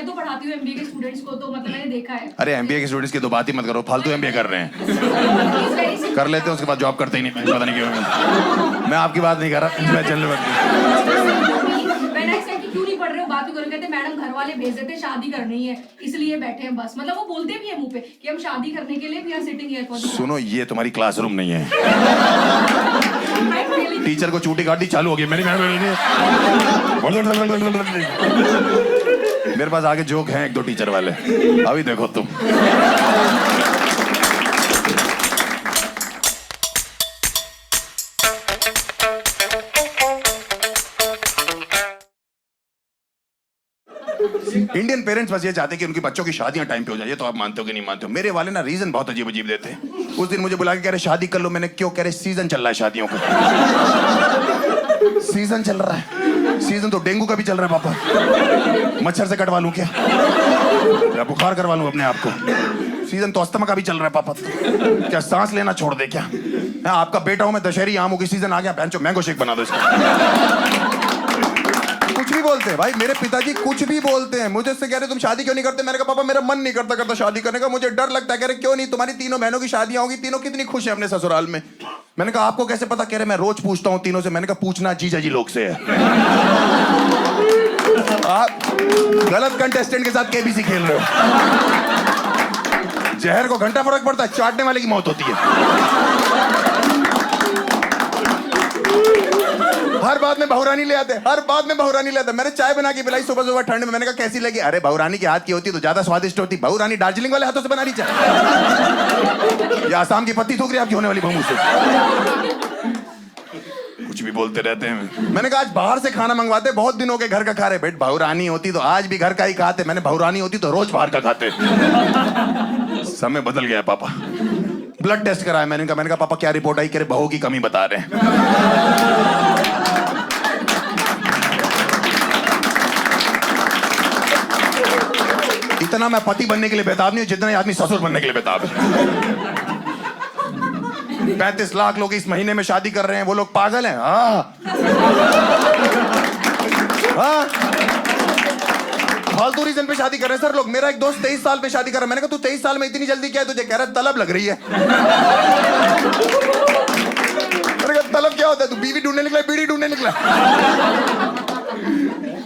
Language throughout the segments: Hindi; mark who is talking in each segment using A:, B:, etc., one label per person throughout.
A: मैं तो पढ़ाती हूँ एमबीए के स्टूडेंट्स को, तो मतलब मैंने देखा है।
B: अरे एमबीए के स्टूडेंट्स की तो बात ही मत करो, फालतू एमबीए कर रहे हैं। कर लेते हैं उसके बाद जॉब करते ही नहीं, पता नहीं क्यों। मैं आपकी बात नहीं कर रहा, मैं चल रहा।
A: क्यों नहीं पढ़ रहे हो, बात करो, कहते मैडम घर वाले भेज देते, शादी करनी है इसलिए बैठे हैं बस। मतलब वो बोलते भी है मुंह पे कि हम शादी करने के लिए we are sitting here for.
B: सुनो, ये तुम्हारी क्लासरूम नहीं है। टीचर को चूटी काटी चालू हो गई मेरी मैडम। मेरे पास आगे जोक हैं एक दो टीचर वाले, अभी देखो तुम। इंडियन पेरेंट्स बस ये चाहते हैं कि उनकी बच्चों की शादियां टाइम पे हो जाए। ये तो आप मानते हो कि नहीं मानते हो? मेरे वाले ना रीजन बहुत अजीब अजीब देते हैं। उस दिन मुझे बुला के कह रहे शादी कर लो। मैंने क्यों? कह रहे सीजन चल रहा है शादियों का। सीजन चल रहा है? सीजन तो डेंगू का भी चल रहा है पापा। मच्छर से कटवा लूं क्या? या बुखार करवा लूं अपने आप को? सीजन तो अस्थमा का भी चल रहा है पापा। क्या सांस लेना छोड़ दे क्या? मैं आपका बेटा हूं मैं, दशहरी आमों की सीजन आ गया, बेंचो मैंगो शेक बना दो इसका। कुछ भी बोलते हैं भाई, मेरे पिताजी कुछ भी बोलते हैं। मुझे से कह रहे तुम शादी क्यों नहीं करते? मैंने कहा पापा मेरा मन नहीं करता शादी करने का, मुझे डर लगता है। कह रहे क्यों नहीं? तुम्हारी तीनों बहनों की शादियां होगी, तीनों कितनी खुश है अपने ससुराल में। मैंने कहा आपको कैसे पता? कह रहे मैं रोज पूछता हूँ तीनों से। मैंने कहा पूछना जीजा जी लोग से है। आप गलत कंटेस्टेंट के साथ केबीसी खेल रहे हो। जहर को घंटा फर्क पड़ता है, चाटने वाले की मौत होती है। हर बात में बहुरानी ले आते, हर बात में बहुरानी ले आते। मैंने चाय बना के पिलाई सुबह सुबह ठंड में। मैंने कहा कैसी लगी? अरे बहुरानी के हाथ की होती तो ज्यादा स्वादिष्ट होती। बहुरानी दार्जिलिंग वाले हाथों से बना रही चाय या आसाम की पत्ती थूक रही आपकी होने वाली बहू से। कुछ भी बोलते रहते हैं। मैंने कहा आज बाहर से खाना मंगवाते, बहुत दिन हो गए घर का खा रहे। बेट बहुरानी होती तो आज भी घर का ही खाते। मैंने बहुरानी होती तो रोज बाहर का खाते। समय बदल गया पापा। ब्लड टेस्ट कराया मैंने कहा पापा क्या रिपोर्ट आई? कह रहे बहू की कमी बता रहे हैं। इतना मैं पति बनने के लिए बेताब नहीं हूं जितना आदमी ससुर बनने के लिए बेताब है। 35 लाख लोग इस महीने में शादी कर रहे हैं, वो लोग पागल हैं? हाँ फालतू रीजन पे शादी कर रहे हैं सर लोग। मेरा एक दोस्त 23 साल पे शादी कर रहा है। मैंने कहा तू 23 साल में इतनी जल्दी क्या है तुझे? कह रहा है तलब लग रही है। मैंने कहा तलब क्या होता है? तू बीवी ढूंढने निकला, बीड़ी ढूंढने निकला?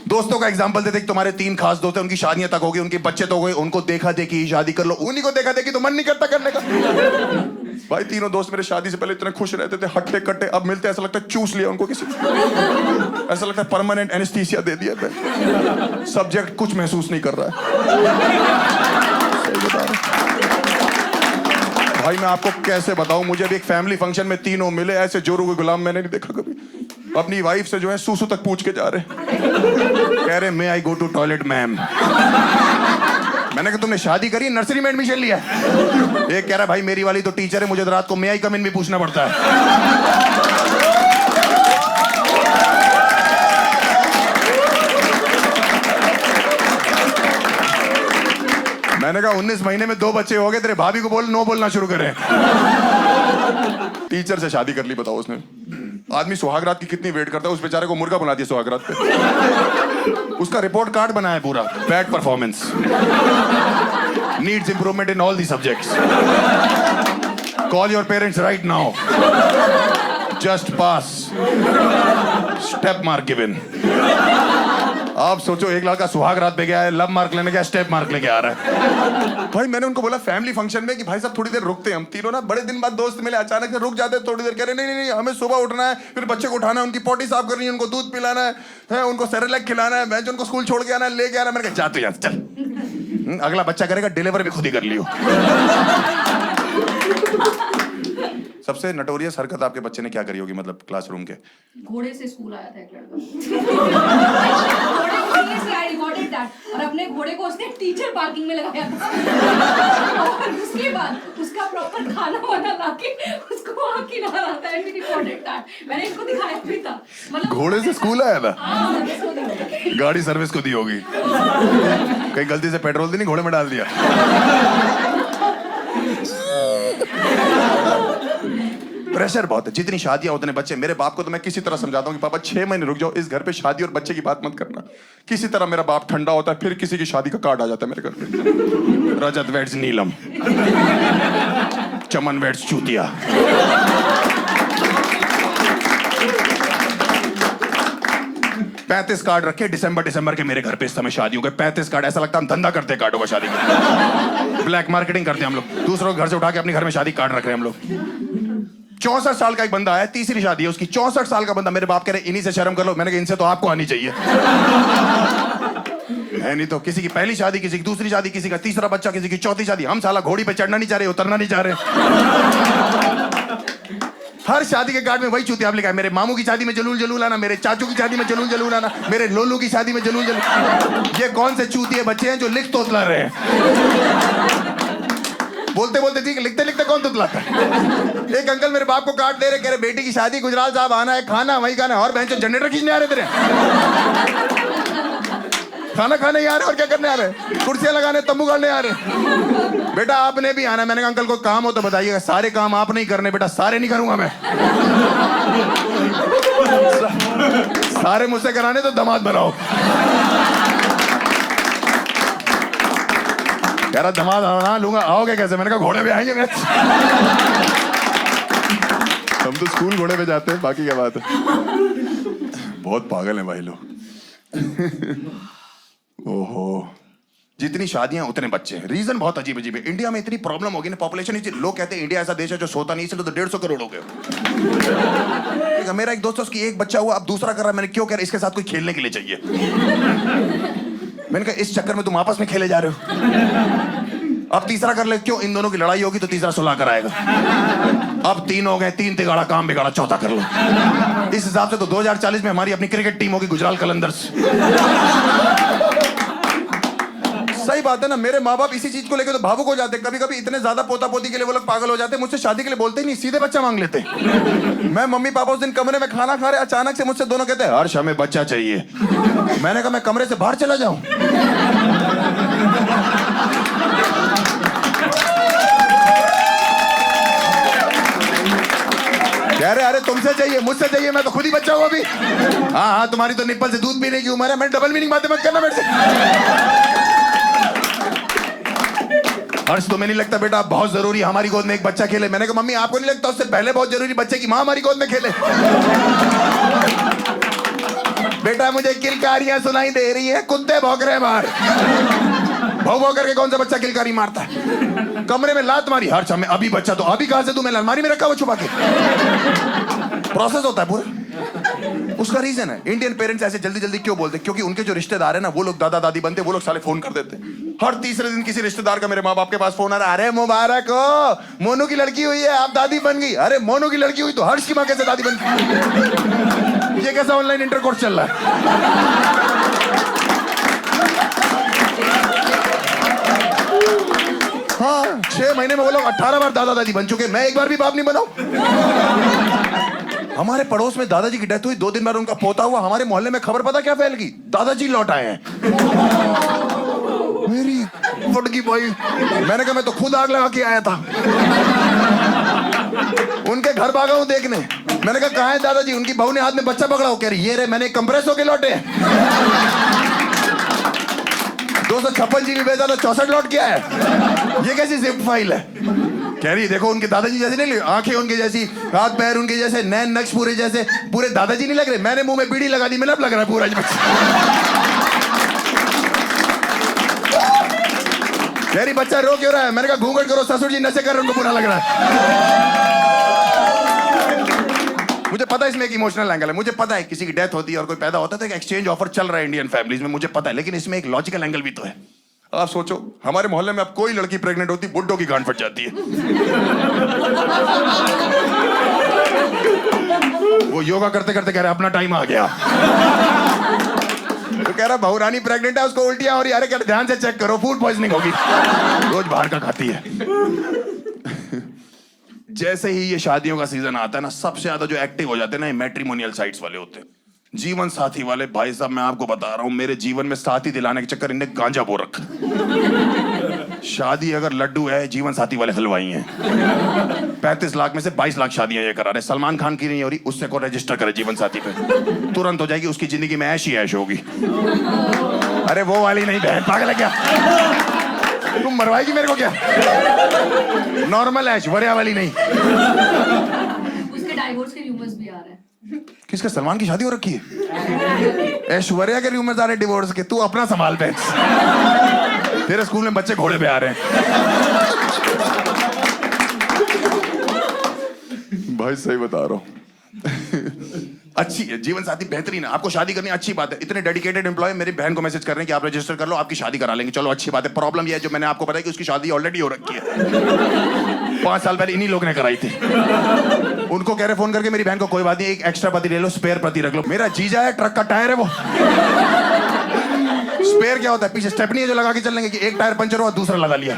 B: दोस्तों का एग्जांपल देते कि तुम्हारे 3 खास दोस्त हैं, उनकी शादियां तक हो गई, उनके बच्चे तो हो गए, उनको देखा देखी ही शादी कर लो। उन्हीं को देखा देखी तो मन नहीं करता करने का। भाई तीनों दोस्त मेरे शादी से पहले इतने खुश रहते थे, हट्टे कट्टे। अब मिलते ऐसा लगता है चूस लिया उनको किसी ने। ऐसा लगता है परमानेंट एनेस्थीसिया दे दिया। सब्जेक्ट कुछ महसूस नहीं कर रहा है। सही बता रहा भाई, मैं आपको कैसे बताऊं? मुझे अभी एक फैमिली फंक्शन में तीनों मिले, ऐसे जोरू के गुलाम मैंने नहीं देखा कभी। अपनी वाइफ से जो है सूसू तक पूछ के जा रहे। कह रहे मे आई गो टू टॉयलेट मैम। मैंने कहा तुमने शादी करी, नर्सरी में एडमिशन लिया? एक कह रहा भाई मेरी वाली तो टीचर है, मुझे तो रात को मे आई कम इन भी पूछना पड़ता है। मैंने कहा 19 महीने में 2 बच्चे हो गए, तेरे भाभी को बोल नो बोलना शुरू करें। टीचर से शादी कर ली, बताओ उसने। आदमी सुहागरात की कितनी वेट करता है, उस बेचारे को मुर्गा बना दिया सुहागरात पे। उसका रिपोर्ट कार्ड बनाया पूरा, bad performance, needs improvement in all the subjects, call your parents right now, just pass, step mark given. आप सोचो एक लड़का सुहाग रात पे गया है, लब मार्क लेने गया, स्टेप मार्क लेके आ रहा है। भाई मैंने उनको बोला फैमिली फंक्शन में कि भाई साहब थोड़ी देर रुकते हैं हम तीनों ना। बड़े दिन बाद दोस्त मिले, अचानक से रुक जाते थोड़ी देर। कह रहे नहीं नहीं हमें सुबह उठना है, फिर बच्चे को उठाना है, उनकी पोटी साफ करनी है, उनको दूध पिलाना है, उनको सेरेलैक खिलाना है, मैं उनको स्कूल छोड़ के आना है, लेके आना है। मैंने कहा जा तू यहाँ चल, अगला बच्चा करेगा डिलीवर भी खुद ही कर लियो। सबसे नटोरियस हरकत आपके बच्चे ने क्या करी होगी, मतलब क्लासरूम के?
A: घोड़े से स्कूल आया था एक लड़का। घोड़े को आई रिकॉर्डेड दैट, और अपने घोड़े को उसने टीचर पार्किंग में लगाया था। और उसके बाद उसका प्रॉपर खाना वाना लाके उसको वहां खिला रहा था। एंड रिकॉर्डेड दैट, मैंने इसको दिखाया भी था। मतलब
B: घोड़े से स्कूल आया था? गाड़ी सर्विस को दी होगी, कहीं गलती से पेट्रोल तो नहीं घोड़े में डाल दिया? प्रेशर बहुत है, जितनी शादियां उतने बच्चे। मेरे बाप को तो मैं किसी तरह समझाता हूँ कि पापा 6 महीने रुक जाओ, इस घर पे शादी और बच्चे की बात मत करना। किसी तरह मेरा बाप ठंडा होता है, फिर किसी की शादी का कार्ड आ जाता है मेरे घर पे। रजत वेड्स नीलम, चमन वेड्स चूतिया। 35 कार्ड रखे दिसंबर के मेरे घर पे इस समय शादियों के 35 कार्ड। ऐसा लगता है हम धंधा करते हैं कार्डों का, शादी का ब्लैक मार्केटिंग करते हैं हम लोग। दूसरों के घर से उठा के अपने घर में शादी कार्ड रख रहे हैं हम लोग। 64 साल का एक बंदा है, तीसरी शादी है उसकी। 64 साल का बंदा, मेरे बाप कह रहे इन्हीं से शर्म कर लो। मैंने कहा इनसे तो आपको आनी चाहिए है, नहीं तो किसी की पहली शादी, किसी की दूसरी शादी, किसी का तीसरा बच्चा, किसी की चौथी शादी। हम साला घोड़ी पे चढ़ना नहीं चाह रहे, उतरना नहीं चाह रहे। हर शादी के कार्ड में वही चूतिया लिखा है, मेरे मामू की शादी में जलूल जलूल आना, मेरे चाचू की शादी में जलूल जलूल आना, मेरे लोलू की शादी में जलूल जलूल। ये कौन से चूतिए बच्चे हैं जो लिख तोतला रहे हैं? बोलते बोलते ठीक, लिखते लिखते कौन तुतलाता है? एक अंकल मेरे बाप को कार्ड दे रहे, कह रहे बेटी की शादी, गुजराल साहब आना है, खाना वही खाना है। और बहन जनरेटर खींचने आ रहे तेरे, खाना खाने ही आ रहे और क्या करने आ रहे? कुर्सियां लगाने, तंबू गाड़ने आ रहे। बेटा आपने भी आना। मैंने कहा अंकल को काम हो तो बताइएगा। सारे काम आप नहीं करने बेटा, सारे नहीं करूंगा मैं। सारे मुझसे कराने तो दामाद बनाओ। कह रहा दामाद बना लूंगा। आओगे कैसे? मैंने कहा घोड़े पे आएंगे मैं। हम तो स्कूल घोड़े पे जाते हैं, बाकी क्या बात है। बहुत पागल हैं भाई लोग। ओहो, जितनी शादियां उतने बच्चे हैं। रीजन बहुत अजीब अजीब है। इंडिया में इतनी प्रॉब्लम होगी ना, पॉपुलेशन इतनी। लोग कहते हैं इंडिया ऐसा देश है जो सोता नहीं, इसलिए तो 150 करोड़ हो गए। मेरा एक दोस्त है, उसकी एक बच्चा हुआ, अब दूसरा कर रहा है। मैंने क्यों कह रहा, इसके साथ कोई खेलने के लिए चाहिए। मैंने कहा इस चक्कर में तुम आपस में खेले जा रहे हो। अब तीसरा कर ले, क्यों? इन दोनों की लड़ाई होगी तो तीसरा सुलह कर आएगा। अब 3 हो गए, 3 तिगाड़ा काम बिगाड़ा, चौथा कर लो। इस हिसाब से तो 2040 में हमारी अपनी क्रिकेट टीम होगी, गुजराल कलंदर्स। सही बात है ना। मेरे माँ बाप इसी चीज को लेकर तो भावुक हो जाते। कभी कभी इतने ज्यादा पोता पोती के लिए वो लोग पागल हो जाते। मुझसे शादी के लिए बोलते ही नहीं, सीधे बच्चा मांग लेते। मैं मम्मी पापा उस दिन कमरे में खाना खा रहे, अचानक से मुझसे दोनों कहते हैं हर्ष हमें बच्चा चाहिए। मैंने कहा मैं कमरे से बाहर चला जाऊं? कह रहे अरे तुमसे चाहिए, मुझसे चाहिए, मैं तो खुद ही बच्चा हूं अभी। हाँ तुम्हारी तो निप्पल से दूध पीने की उम्र है। मैं डबल मीनिंग बातें मत करना मेरे से। हर्ष तुम्हें नहीं लगता बेटा बहुत जरूरी हमारी गोद में एक बच्चा खेले? मैंने कहा मम्मी आपको नहीं लगता उससे पहले बहुत जरूरी बच्चे की माँ हमारी गोद में खेले? बेटा मुझे किलकारियां सुनाई दे रही है, कुत्ते भौंक रहे हैं बाहर। भौ भौ करके कौन सा बच्चा किलकारी मारता है? कमरे में लात मारी, हर्ष हमें अभी बच्चा तो अभी कहां से तू? मैंने अलमारी में रखा हुआ छुपा के। प्रोसेस होता है पूरा, उसका रीजन है। इंडियन पेरेंट्स ऐसे जल्दी जल्दी क्यों बोलते? क्योंकि उनके जो रिश्तेदार है ना, वो लोग दादा दादी बनते, वो लोग साले फोन कर देते। हर तीसरे दिन किसी रिश्तेदार का मेरे माँ बाप के पास फोन आ रहा है, अरे मुबारक हो मोनू की लड़की हुई है, आप दादी बन गई। अरे मोनू की लड़की हुई तो हर्ष की माँ कैसे दादी बन गई? ये कैसा ऑनलाइन इंटरकोर्स चल रहा है? हाँ 6 महीने में वो लोग 18 बार दादा दादी बन चुके, मैं एक बार भी बाप नहीं बनाऊं। हमारे पड़ोस में दादाजी की डेथ हुई, 2 दिन बाद उनका पोता हुआ। हमारे मोहल्ले में खबर पता क्या फैल गई? दादाजी लौट आए हैं। मेरी फटकी भाई, मैंने कहा मैं तो खुद आग लगा के आया था। उनके घर भागा हूं देखने। मैंने कहा कहाँ है दादाजी? उनकी बहू ने हाथ में बच्चा पकड़ा हो। कह रही ये रे, मैंने कंप्रेस होके लौटे। 256 GB भेजा था, 64 लौट किया है। ये कैसी जिप फाइल है? कह रही देखो उनके दादाजी जैसे नहीं, आंखें उनके जैसी, हाथ पैर उनके जैसे, नैन नक्श पूरे जैसे, पूरे दादाजी नहीं लग रहे। मैंने मुंह में बीड़ी लगा दी, मिलाप लग रहा है पूरा। कह रही बच्चा रो क्यों रहा है? मैंने कहा घूंघट करो, ससुर जी नशे कर रहे, उनको बुरा लग रहा है। मुझे पता है इसमें एक इमोशनल एंगल है। मुझे पता है किसी की डेथ होती है और कोई पैदा होता है तो एक एक्सचेंज ऑफर चल रहा है इंडियन फैमिलीज में, मुझे पता है। लेकिन इसमें एक लॉजिकल एंगल भी तो है। आप सोचो हमारे मोहल्ले में अब कोई लड़की प्रेग्नेंट होती, बुड्ढों की गांड फट जाती है। वो योगा करते करते कह रहा अपना टाइम आ गया। तो कह रहा बहू रानी प्रेग्नेंट है, उसको उल्टियां हो रही है। अरे कह ध्यान से चेक करो, फूड पॉइजनिंग होगी। रोज बाहर का खाती है। जैसे ही ये शादियों का सीजन आता है ना, सबसे ज्यादा जो एक्टिव हो जाते हैं ना, ये मैट्रिमोनियल साइट्स वाले होते हैं, जीवन साथी वाले। भाई साहब मैं आपको बता रहा हूं, मेरे जीवन में साथी दिलाने के चक्कर इन्हें गांजा बो रखा। शादी अगर लड्डू है, जीवन साथी वाले हलवाई हैं। 35 लाख में से 22 लाख शादियां ये करा रहे। सलमान खान की नहीं हो रही, उससे को रजिस्टर करे जीवन साथी पे, तुरंत हो जाएगी। उसकी जिंदगी में ऐश ही ऐश होगी। अरे वो वाली नहीं बहन, पागल है क्या? तुम मरवाएगी मेरे को क्या? नॉर्मल ऐश, वरिया वाली नहीं।
A: उसके डाइवोर्स के रूमर्स भी आ रहे हैं।
B: किसका? सलमान की शादी हो रखी है? ऐश्वर्या के रूमर्स आ रहे डिवोर्स के। तू अपना संभाल पे। तेरे स्कूल में बच्चे घोड़े पे आ रहे हैं। भाई सही बता रहा हूँ। अच्छी है जीवन साथी, बेहतरीन है। आपको शादी करनी अच्छी बात है। इतने डेडिकेटेड एम्प्लॉय मेरी बहन को मैसेज कर रहे हैं कि आप रजिस्टर कर लो, आपकी शादी करा लेंगे। चलो अच्छी बात है। प्रॉब्लम ये है, जो मैंने आपको बताया कि उसकी शादी ऑलरेडी हो रखी है। 5 साल पहले इन्हीं लोग ने कराई थी। उनको कह रहे फोन करके, मेरी बहन को कोई बात नहीं, एक एक्स्ट्रा पति ले लो, स्पेयर पति रख लो। मेरा जीजा है, ट्रक का टायर है वो। स्पेयर क्या होता है? पीछे स्टेपनी है जो लगा के चलेंगे कि एक टायर पंचर हुआ, दूसरा लगा लिया।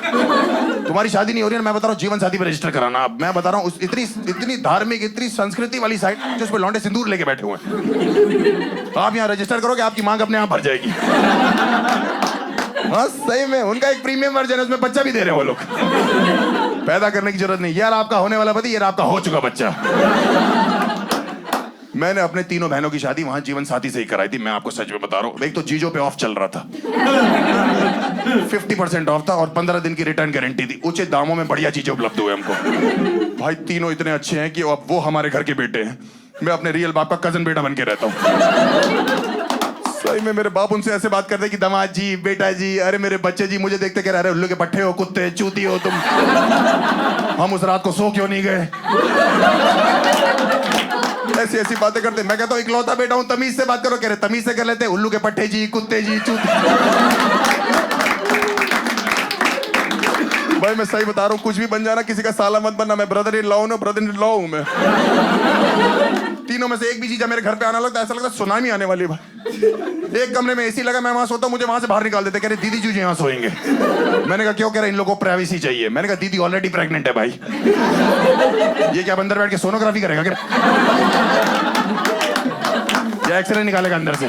B: तुम्हारी शादी नहीं हो रही है, मैं बता रहा हूँ जीवन साथी पे रजिस्टर कराना। अब मैं बता रहा हूँ, इतनी धार्मिक, इतनी संस्कृति वाली साइट जिस पे लौंडे सिंदूर लेके बैठे हुए हैं। आप यहाँ रजिस्टर करोगे, आपकी मांग अपने आप भर जाएगी। हाँ सही में, उनका एक प्रीमियम वर्जन है, उसमें बच्चा भी दे रहे हैं वो लोग। पैदा करने की जरूरत नहीं। यार आपका होने वाला पति, यार आपका हो चुका बच्चा। मैंने अपने तीनों बहनों की शादी वहां जीवन साथी से ही कराई थी। मैं आपको सच में बता रहा हूँ। एक तो जीजो पे ऑफ चल रहा था, 50% ऑफ था और 15 दिन की रिटर्न गारंटी थी। उचित दामों में बढ़िया चीजें उपलब्ध हुए हमको। भाई तीनों इतने अच्छे हैं कि अब वो हमारे घर के बेटे हैं। मैं अपने रियल बाप का कजन बेटा बन के रहता हूँ। सही में मेरे बाप उनसे ऐसे बात करते हैं कि दामाद जी, बेटा जी, अरे मेरे बच्चे जी। मुझे देखते कह रहे उल्लू के पट्टे हो, कुत्ते चूती हो तुम। हम उस रात को सो क्यों नहीं गए? ऐसी ऐसी बातें करते। मैं कहता हूँ इकलौता बेटा हूँ, तमीज से बात करो। कह रहे तमीज से कर लेते, उल्लू के पट्टे जी, कुत्ते जी, चूती। भाई मैं सही बता रहा हूँ, कुछ भी बन जाना, किसी का साला मत बनना। मैं ब्रदर इन लॉ हूँ, ब्रदर इन लॉ हूँ मैं। तीनों में से एक भी चीज मेरे घर पे आना लगता है, ऐसा लगता है सुनामी आने वाली है भाई। एक कमरे में एसी लगा, मैं वहां सोता हूँ, मुझे वहां से बाहर निकाल देते। कह रहे दीदी जी यहाँ सोएंगे। मैंने कहा क्यों? कह रहे इन लोगों को प्राइवेसी चाहिए। मैंने कहा दीदी ऑलरेडी प्रेग्नेंट है भाई, ये क्या अंदर बैठ के सोनोग्राफी करेगा क्या? या एक्सरे निकालेगा अंदर से?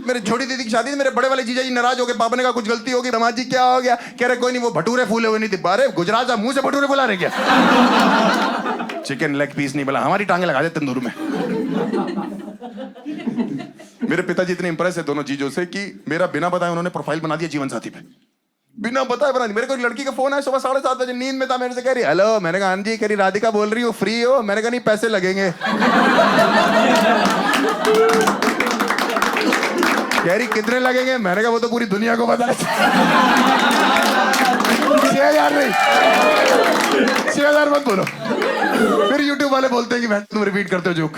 B: मेरी छोटी दीदी की शादी थी, मेरे बड़े वाले जीजा जी नाराज हो गए। पापा ने कहा कुछ गलती होगी। दामाद जी क्या हो गया? कह रहे कोई नहीं, वो भटूरे फूले हुए नहीं थे। अरे गुजरात जा, मुंह से भटूरे फुला रहे क्या? चिकन लेग पीस नहीं बोला, हमारी टांगे लगा दे तंदूर में। मेरे पिताजी इतने इंप्रेस है दोनों चीजों से कि मेरा बिना बताए उन्होंने प्रोफाइल बना दिया जीवन साथी पे। बिना बताए बना दी। मेरे को एक लड़की का फोन है सुबह 7:30 बजे, नींद में था, मेरे से कह रही हेलो। मैंने कहा हाँ जी। कह रही राधिका बोल रही हो, फ्री हो? मैंने कहा नहीं, पैसे लगेंगे। कह रही कितने लगेंगे? मैंने कहा वो तो पूरी दुनिया को पता है। 6,000 नहीं, 6,000 मत बोलो। फिर यूट्यूब वाले बोलते हैं कि मैं तुम रिपीट करते हो जोक।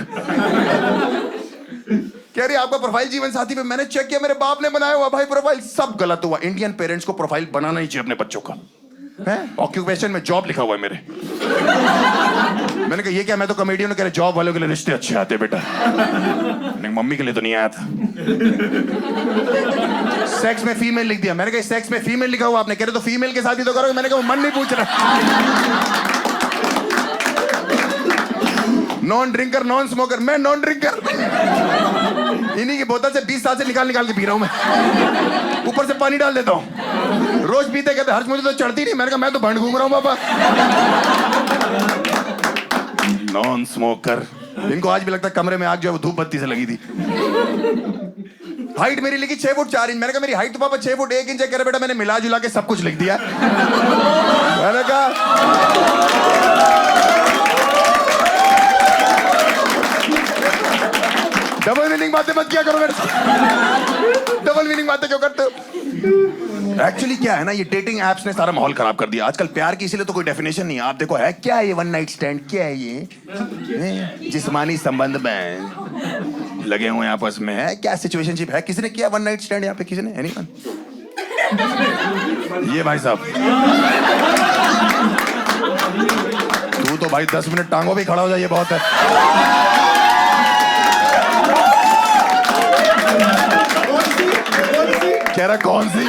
B: कह रही आपका प्रोफाइल जीवन साथी पे मैंने चेक किया, मेरे बाप ने बनाया हुआ भाई प्रोफाइल, सब गलत हुआ। इंडियन पेरेंट्स को प्रोफाइल बनाना ही चाहिए अपने बच्चों का। ऑक्यूपेशन में जॉब लिखा हुआ है मेरे। मैंने कहा ये क्या? मैं तो कॉमेडियन हूं। कह रहे जॉब वालों के लिए रिश्ते अच्छे आते बेटा। मम्मी के लिए तो नहीं आया था। सेक्स में फीमेल लिख दिया। मैंने कहा सेक्स में फीमेल लिखा हुआ आपने? कह रहे तो फीमेल के साथ ही तो करोगे। मैंने कहा मन नहीं पूछ रहा। Non drinker, non smoker. मैं नॉन ड्रिंकर। इन्हीं की बोतल से 20 साल से निकाल के पी रहा हूं मैं। ऊपर से पानी डाल देता हूं। रोज पीते कहते हर्ष मुझे तो चढ़ती नहीं। मैंने कहा मैं तो भंड घूम रहा हूं बाबा। Non smoker. इनको आज भी लगता है कमरे में आग जो है वो धूप बत्ती से लगी थी। हाइट मेरी लिखी 6 फुट 4 इंच। मैंने कहा मेरी हाइट तो पापा 6 फुट 1 इंच है। कह रहे बेटा मैंने मिला जुला के सब कुछ लिख दिया। मैंने कहा डबल मीनिंग बातें मत किया करो मेरे साथ। डबल मीनिंग बातें क्यों करते हो? एक्चुअली क्या है ना, ये डेटिंग एप्स ने सारा माहौल खराब कर दिया। आजकल प्यार की इसीलिए तो कोई डेफिनेशन नहीं है। आप देखो है क्या ये वन नाइट स्टैंड? क्या है ये? जिस्मानी संबंध में लगे हुए आपस में है क्या? सिचुएशनशिप है? किसी ने किया वन नाइट स्टैंड यहाँ पे? किसी ने? एनीवन? ये भाई साहब तू तो भाई 10 मिनट टांगों पे खड़ा हो जाए, ये बहुत है। कह रहा कौन सी?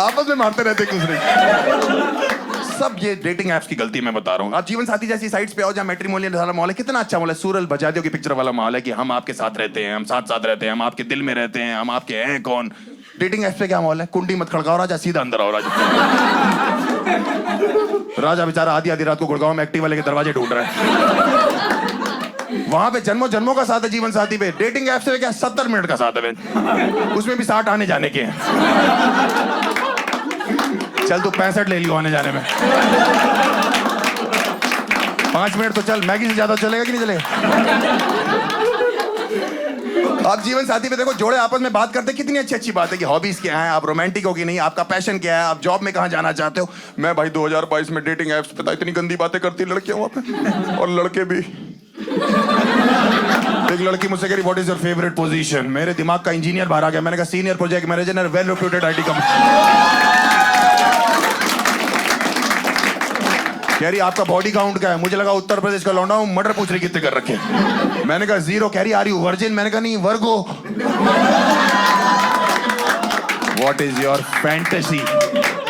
B: आपस में मारते रहते एक दूसरे। सब ये डेटिंग एप्स की गलती मैं बता रहा हूँ। आप जीवन साथी जैसी साइट्स पे आओ जहाँ मैट्रिमोनियल सारा माहौल है, कितना अच्छा माहौल है। सूरल बजादियों की पिक्चर वाला माहौल है कि हम आपके साथ रहते हैं, हम साथ साथ रहते हैं, हम आपके दिल में रहते हैं, हम आपके हैं कौन। डेटिंग ऐप पे क्या माहौल है? कुंडी मत खड़काओ राजा, सीधा अंदर आओ राजा। राजा बेचारा आधी आधी रात को गुड़गांव में एक्टिवा लेके दरवाजे ढूंढ रहा है। वहां पे जन्मों जन्मों का साथ है जीवन साथी पे। डेटिंग ऐप से क्या 70 मिनट का साथ है, उसमें भी 60 आने जाने के हैं। चल तू 65 ले लियो आने जाने में। 5 मिनट तो चल, मैगी से ज्यादा चलेगा कि नहीं चलेगा? आप जीवन साथी पे देखो, जोड़े आपस में बात करते, कितनी अच्छी अच्छी बात है कि हॉबीज क्या है, आप रोमांटिक हो कि नहीं, आपका पैशन क्या है, आप जॉब में कहाँ जाना चाहते हो। मैं भाई 2022 में डेटिंग ऐप्स पे इतनी गंदी बातें करती लड़कियां वहां पे, और लड़के भी। एक लड़की मुझसे कह रही what is your favourite position. मेरे दिमाग का इंजीनियर बाहर आ गया। मैंने कहा senior project manager, well reputed IT company. कह रही आपका बॉडी काउंट क्या है? मुझे लगा उत्तर प्रदेश का लौंडा हूं, मर्डर पूछ रही कितने कर रखे। मैंने कहा 0। कह रही आर यू वर्जिन? मैंने कहा नहीं, Virgo. What is your fantasy?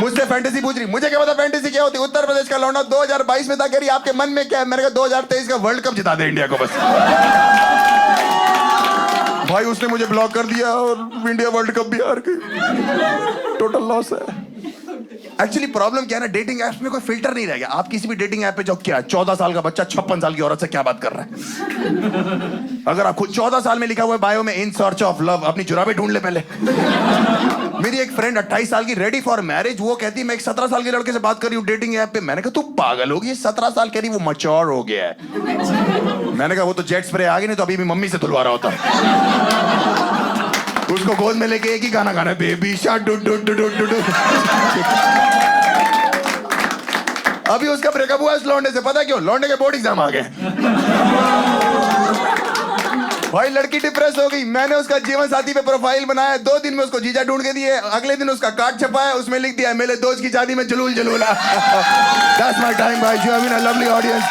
B: मुझसे फैंटेसी पूछ रही। मुझे क्या पता फैंटेसी क्या होती? उत्तर प्रदेश का लौंडा 2022 में था। कह रही आपके मन में क्या है? मैंने कहा 2023 का वर्ल्ड कप जिता दे इंडिया को बस। भाई उसने मुझे ब्लॉक कर दिया और इंडिया वर्ल्ड कप भी हार गई। टोटल लॉस है। एक्चुअली प्रॉब्लम क्या है ना, डेटिंग ऐप्स में कोई फिल्टर नहीं रह गया। आप किसी भी डेटिंग ऐप पे जाओ, क्या 14 साल का बच्चा 56 साल की औरत से क्या बात कर रहा है? अगर आपको 14 साल में लिखा हुआ है बायो में इन सर्च ऑफ लव, अपनी जुराबें ढूंढ ले पहले। मेरी एक फ्रेंड 28 साल की, रेडी फॉर मैरिज, वो कहती है मैं एक 17 साल के लड़के से बात कर रही हूँ डेटिंग ऐप पे। मैंने कहा तू पागल होगी, 17 साल कह रही, वो मैच्योर हो गया है। मैंने कहा वो तो जेट स्प्रे आ गई, नहीं तो अभी भी मम्मी से धुलवा रहा होता। उसको गोद में लेके एक ही गाना गाना है, baby shark do do do do do. अभी उसका ब्रेकअप हुआ इस लौंडे से, पता क्यों? लौंडे के बोर्ड एग्जाम आ गए। भाई लड़की डिप्रेस हो गई। मैंने उसका जीवन साथी पे प्रोफाइल बनाया, 2 दिन में उसको जीजा ढूंढ के दिए। अगले दिन उसका कार्ड छपाया, उसमें लिख दिया मेरे दोस्त की शादी में जलूल जलूला। That's my time, भाई। You have been a lovely audience.